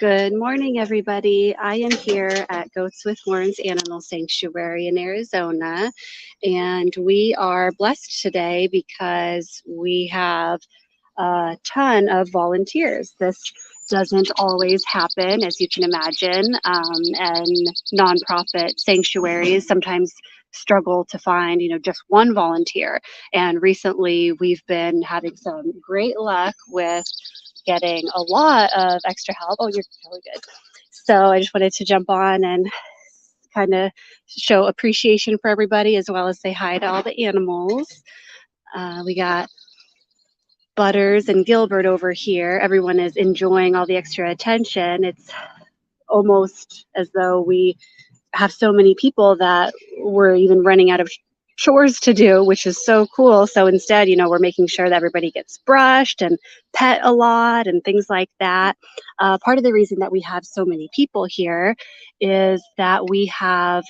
Good morning, everybody. I am here at Goats with Horns Animal Sanctuary in Arizona, and we are blessed today because we have a ton of volunteers. This doesn't always happen, as you can imagine, and nonprofit sanctuaries sometimes struggle to find, just one volunteer. And recently, we've been having some great luck with getting a lot of extra help. Oh, you're really good. So I just wanted to jump on and kind of show appreciation for everybody as well as say hi to all the animals. We got Butters and Gilbert over here. Everyone is enjoying all the extra attention. It's almost as though we have so many people that we're even running out of chores to do, which is so cool. So instead, we're making sure that everybody gets brushed and pet a lot and things like that. Part of the reason that we have so many people here is that we have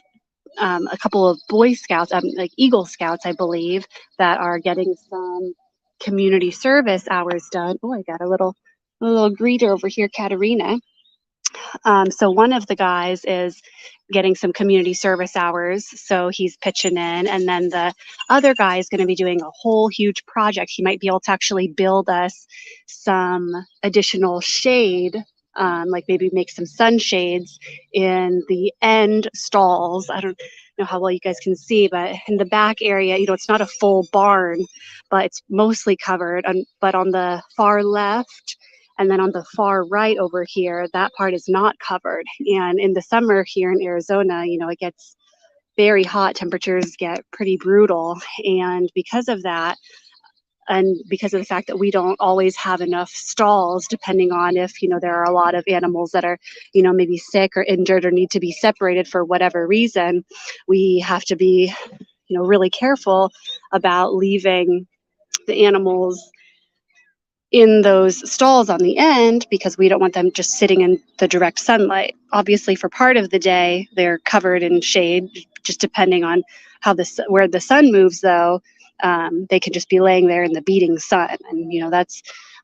a couple of Boy Scouts, like Eagle Scouts, I believe, that are getting some community service hours done. Oh, I got a little greeter over here, Katerina. So one of the guys is getting some community service hours, so he's pitching in, and then the other guy is going to be doing a whole huge project. He might be able to actually build us some additional shade, like maybe make some sunshades in the end stalls. I don't know how well you guys can see, but in the back area, it's not a full barn, but it's mostly covered. But on the far left, and then on the far right over here, that part is not covered. And in the summer here in Arizona, it gets very hot. Temperatures get pretty brutal. And because of that, and because of the fact that we don't always have enough stalls, depending on if, there are a lot of animals that are, maybe sick or injured or need to be separated for whatever reason, we have to be, really careful about leaving the animals in those stalls on the end because we don't want them just sitting in the direct sunlight. Obviously, for part of the day, they're covered in shade, just depending on where the sun moves, though. They could just be laying there in the beating sun. And,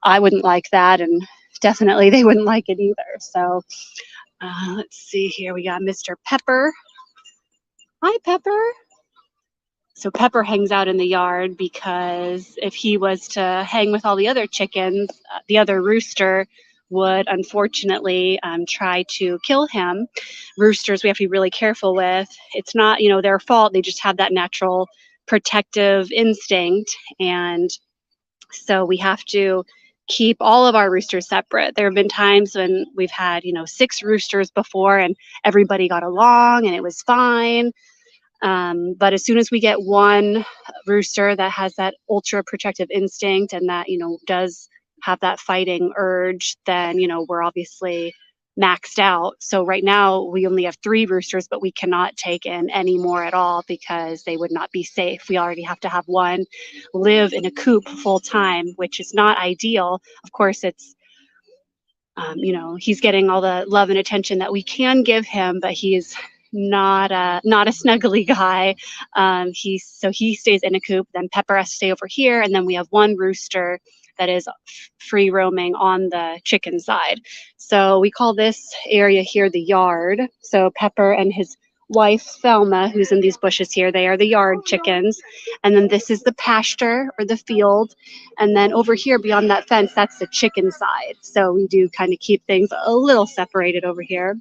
I wouldn't like that. And definitely they wouldn't like it either. So let's see here. We got Mr. Pepper. Hi, Pepper. So Pepper hangs out in the yard because if he was to hang with all the other chickens, the other rooster would unfortunately try to kill him. Roosters we have to be really careful with. It's not, their fault. They just have that natural protective instinct. And so we have to keep all of our roosters separate. There have been times when we've had, 6 roosters before and everybody got along and it was fine. But as soon as we get one rooster that has that ultra protective instinct and that, does have that fighting urge, then, we're obviously maxed out. So right now we only have 3 roosters, but we cannot take in any more at all because they would not be safe. We already have to have one live in a coop full time, which is not ideal. Of course, it's he's getting all the love and attention that we can give him, but he's not a snuggly guy. He stays in a coop. Then Pepper has to stay over here, and then we have one rooster that is free roaming on the chicken side. So we call this area here the yard. So Pepper and his wife Thelma, who's in these bushes here, they are the yard chickens. And then this is the pasture or the field. And then over here beyond that fence, that's the chicken side. So we do kind of keep things a little separated over here.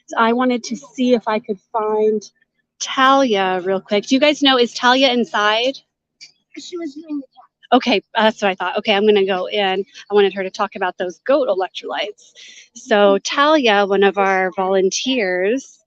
So I wanted to see if I could find Talia real quick. Do you guys know, is Talia inside? She was doing the test. Okay, that's what I thought. Okay, I'm going to go in. I wanted her to talk about those goat electrolytes. So Talia, one of our volunteers,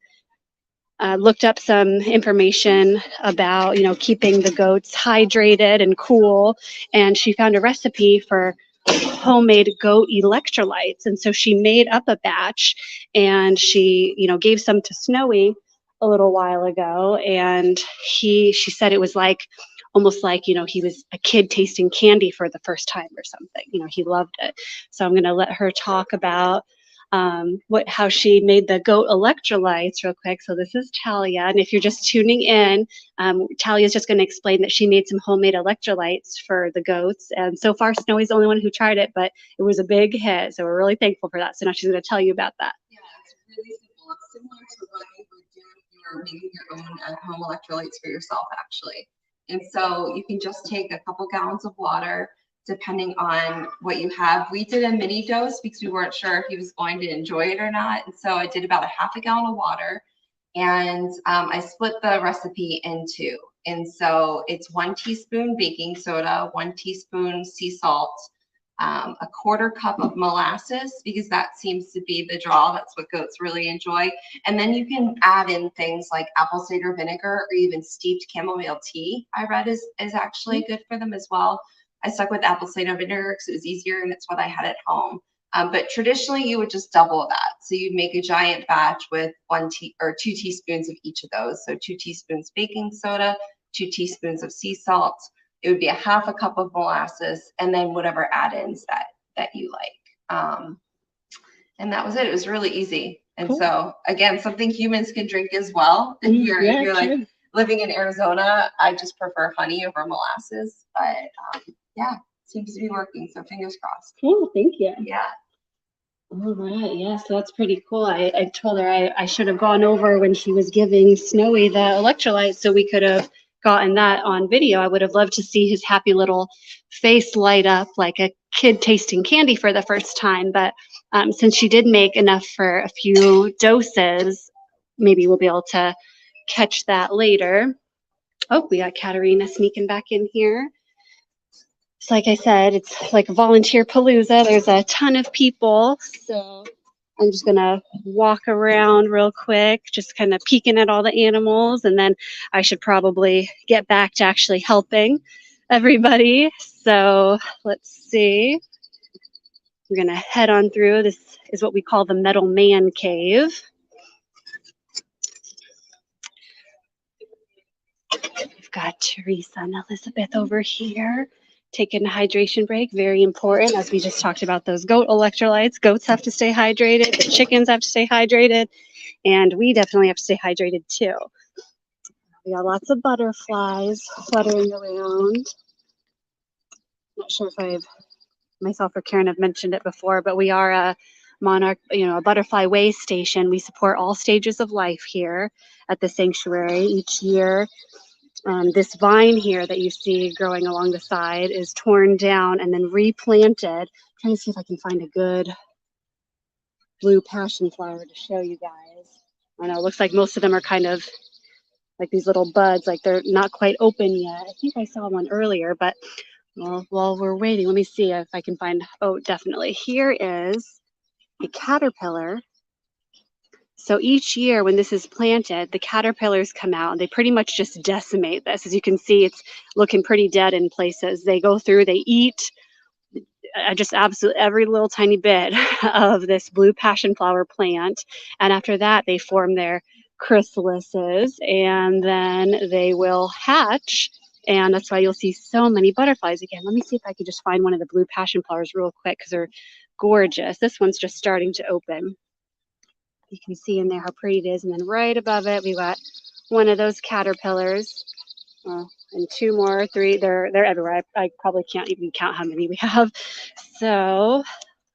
looked up some information about, keeping the goats hydrated and cool, and she found a recipe for homemade goat electrolytes. And so she made up a batch and she, gave some to Snowy a little while ago. And she said it was like, almost like, he was a kid tasting candy for the first time or something. He loved it. So I'm going to let her talk about how she made the goat electrolytes real quick. So this is Talia, and if you're just tuning in, Talia is just going to explain that she made some homemade electrolytes for the goats. And so far, Snowy's the only one who tried it, but it was a big hit. So we're really thankful for that. So now she's going to tell you about that. Yeah, it's really simple. It's similar to what you would do if you were making your own at-home electrolytes for yourself, actually. And so you can just take a couple gallons of water, depending on what you have. We did a mini dose because we weren't sure if he was going to enjoy it or not. And so I did about a half a gallon of water, and I split the recipe in two. And so it's 1 teaspoon baking soda, 1 teaspoon sea salt, a quarter cup of molasses, because that seems to be the draw. That's what goats really enjoy. And then you can add in things like apple cider vinegar or even steeped chamomile tea, I read is actually good for them as well. I stuck with apple cider vinegar because it was easier and it's what I had at home. But traditionally you would just double that. So you'd make a giant batch with 2 teaspoons of each of those. So 2 teaspoons baking soda, 2 teaspoons of sea salt. It would be a half a cup of molasses, and then whatever add-ins that you like. And that was it. It was really easy. And cool. So again, something humans can drink as well. If you're like living in Arizona, I just prefer honey over molasses. But yeah, seems to be working. So fingers crossed. Cool. Thank you. Yeah. All right. Yeah, so that's pretty cool. I told her I should have gone over when she was giving Snowy the electrolytes so we could have gotten that on video. I would have loved to see his happy little face light up like a kid tasting candy for the first time. But since she did make enough for a few doses, maybe we'll be able to catch that later. Oh, we got Katerina sneaking back in here. So like I said, it's like Volunteer-palooza. There's a ton of people. So I'm just going to walk around real quick, just kind of peeking at all the animals. And then I should probably get back to actually helping everybody. So let's see. We're going to head on through. This is what we call the Metal Man Cave. We've got Teresa and Elizabeth over here taking a hydration break. Very important, as we just talked about those goat electrolytes. Goats have to stay hydrated. The chickens have to stay hydrated. And we definitely have to stay hydrated too. We got lots of butterflies fluttering around. Not sure if myself or Karen have mentioned it before, but we are a monarch, a butterfly way station. We support all stages of life here at the sanctuary each year. This vine here that you see growing along the side is torn down and then replanted. I'm trying to see if I can find a good blue passion flower to show you guys. I know it looks like most of them are kind of like these little buds, like they're not quite open yet. I think I saw one earlier, but well, while we're waiting, let me see if I can find, oh, definitely. Here is a caterpillar. So each year when this is planted, the caterpillars come out and they pretty much just decimate this. As you can see, it's looking pretty dead in places. They go through, they eat just absolutely every little tiny bit of this blue passion flower plant. And after that, they form their chrysalises and then they will hatch. And that's why you'll see so many butterflies again. Let me see if I could just find one of the blue passion flowers real quick because they're gorgeous. This one's just starting to open. You can see in there how pretty it is. And then right above it, we got one of those caterpillars. And 2 more, 3, they're everywhere. I probably can't even count how many we have. So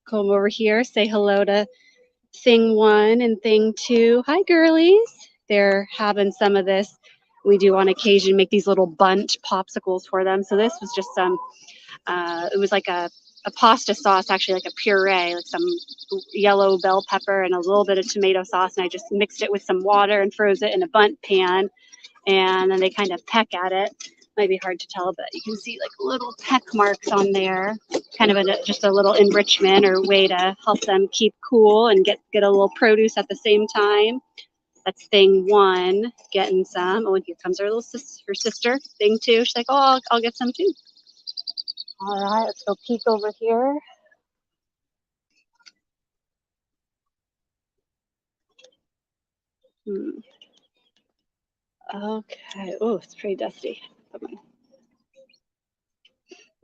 come over here, say hello to thing 1 and thing 2. Hi, girlies. They're having some of this. We do on occasion make these little bundt popsicles for them. So this was just some, it was like a pasta sauce, actually like a puree, like some yellow bell pepper and a little bit of tomato sauce. And I just mixed it with some water and froze it in a bundt pan. And then they kind of peck at it. Might be hard to tell, but you can see like little peck marks on there. Kind of just a little enrichment or way to help them keep cool and get a little produce at the same time. That's thing 1, getting some. Oh, and here comes her sister. Thing 2, she's like, oh, I'll get some too. All right, let's go peek over here. Okay. Oh, it's pretty dusty.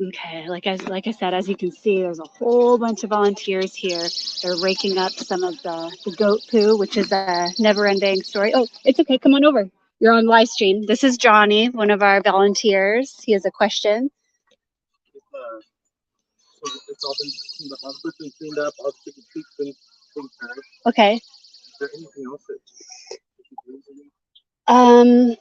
Okay, like I said, as you can see, there's a whole bunch of volunteers here. They're raking up some of the goat poo, which is a never-ending story. Oh, it's okay. Come on over. You're on live stream. This is Johnny, one of our volunteers. He has a question. So it's all been the hospital's been cleaned up, all the chicken feet's been taken care of. Okay. Is there anything else that you can do?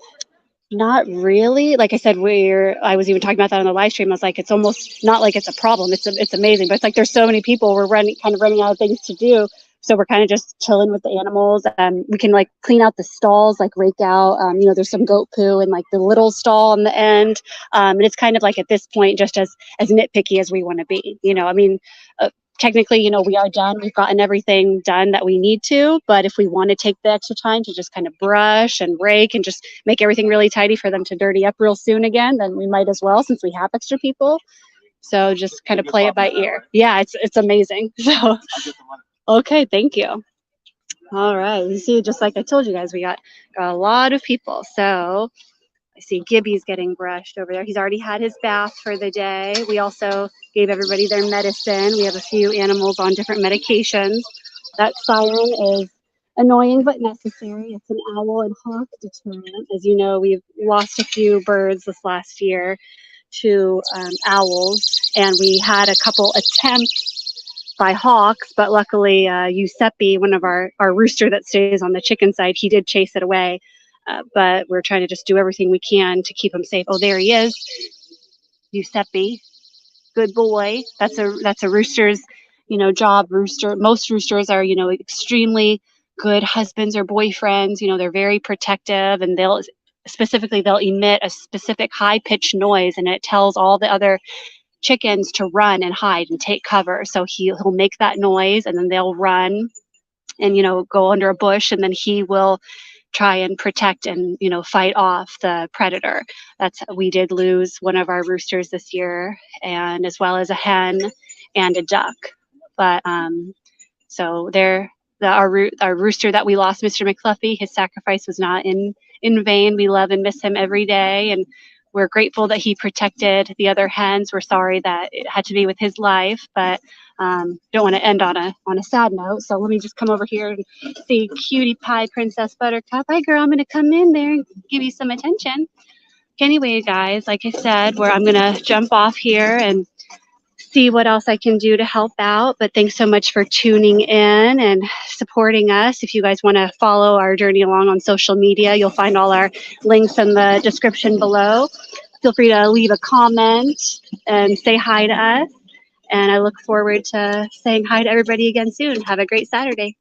Not really. Like I said, I was even talking about that on the live stream. I was like, it's almost not like it's a problem. It's amazing, but it's like there's so many people. We're running out of things to do. So we're kind of just chilling with the animals. We can like clean out the stalls, like rake out. There's some goat poo in like the little stall on the end. And it's kind of like at this point, just as nitpicky as we want to be. Technically, we are done. We've gotten everything done that we need to. But if we want to take the extra time to just kind of brush and rake and just make everything really tidy for them to dirty up real soon again, then we might as well, since we have extra people. So just kind of play it by ear. Yeah, it's amazing. So, okay, thank you. All right, you see, just like I told you guys, we got a lot of people. So I see Gibby's getting brushed over there. He's already had his bath for the day. We also gave everybody their medicine. We have a few animals on different medications. That siren is annoying but necessary. It's an owl and hawk deterrent. As you know, we've lost a few birds this last year to owls, and we had a couple attempts by hawks, but luckily Giuseppe, one of our rooster that stays on the chicken side, he did chase it away. But we're trying to just do everything we can to keep him safe. Oh, there he is, Giuseppe. Good boy. That's a rooster's, job. Most roosters are, extremely good husbands or boyfriends. They're very protective, and they'll emit a specific high-pitched noise, and it tells all the other chickens to run and hide and take cover. So he'll make that noise, and then they'll run and go under a bush, and then he will try and protect and fight off the predator. We did lose one of our roosters this year, and as well as a hen and a duck. But so our rooster that we lost, Mr. McFluffy, his sacrifice was not in vain. We love and miss him every day, and we're grateful that he protected the other hens. We're sorry that it had to be with his life, but don't want to end on a sad note. So let me just come over here and see Cutie Pie Princess Buttercup. Hi, girl. I'm going to come in there and give you some attention. Anyway, guys, like I said, I'm going to jump off here and see what else I can do to help out. But thanks so much for tuning in and supporting us. If you guys want to follow our journey along on social media, you'll find all our links in the description below. Feel free to leave a comment and say hi to us. And I look forward to saying hi to everybody again soon. Have a great Saturday.